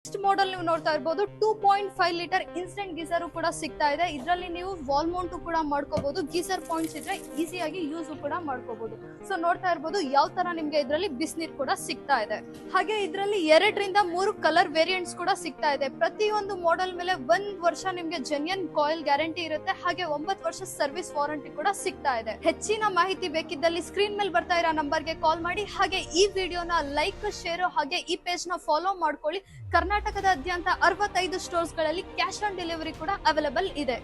Next model ನೀವು ನೋಡ್ತಾ ಇರಬಹುದು 2.5 ಲೀಟರ್ ಇನ್ಸ್ಟೆಂಟ್ ಗೀಸರ್ ಕೂಡ ಸಿಗ್ತಾ ಇದೆ. ಇದರಲ್ಲಿ ನೀವು ವಾಲ್ ಮೌಂಟ್ ಕೂಡ ಮಾಡ್ಕೋಬಹುದು. ಗೀಸರ್ ಪಾಯಿಂಟ್ಸ್ ಇದ್ರೆ ಈಸಿಯಾಗಿ ಯೂಸ್ ಕೂಡ ಮಾಡ್ಕೋಬಹುದು. ಸೊ ನೋಡ್ತಾ ಇರಬಹುದು ಯಾವ ತರ ನಿಮ್ಗೆ ಇದರಲ್ಲಿ ಬಿಸಿನೀರ್ ಕೂಡ ಸಿಗ್ತಾ ಇದೆ. ಹಾಗೆ ಇದರಲ್ಲಿ 2ರಿಂದ 3 ಕಲರ್ ವೇರಿಯಂಟ್ಸ್ ಕೂಡ ಸಿಗ್ತಾ ಇದೆ. ಪ್ರತಿಯೊಂದು ಮಾಡೆಲ್ ಮೇಲೆ 1 ವರ್ಷ ನಿಮ್ಗೆ ಜೆನ್ಯನ್ ಕಾಯಿಲ್ ಗ್ಯಾರಂಟಿ ಇರುತ್ತೆ. ಹಾಗೆ 9 ವರ್ಷ ಸರ್ವಿಸ್ ವಾರಂಟಿ ಕೂಡ ಸಿಗ್ತಾ ಇದೆ. ಹೆಚ್ಚಿನ ಮಾಹಿತಿ ಬೇಕಿದ್ದಲ್ಲಿ ಸ್ಕ್ರೀನ್ ಮೇಲೆ ಬರ್ತಾ ಇರೋ ನಂಬರ್ಗೆ ಕಾಲ್ ಮಾಡಿ. ಹಾಗೆ ಈ ವಿಡಿಯೋನ ಲೈಕ್, ಶೇರ್ ಹಾಗೆ ಈ ಪೇಜ್ ನ ಫಾಲೋ ಮಾಡ್ಕೊಳ್ಳಿ. ಕರ್ನಾಟಕದಾದ್ಯಂತ 65 ಸ್ಟೋರ್ಸ್ ಗಳಲ್ಲಿ ಕ್ಯಾಶ್ ಆನ್ ಡೆಲಿವರಿ ಕೂಡ ಅವೈಲೇಬಲ್ ಇದೆ.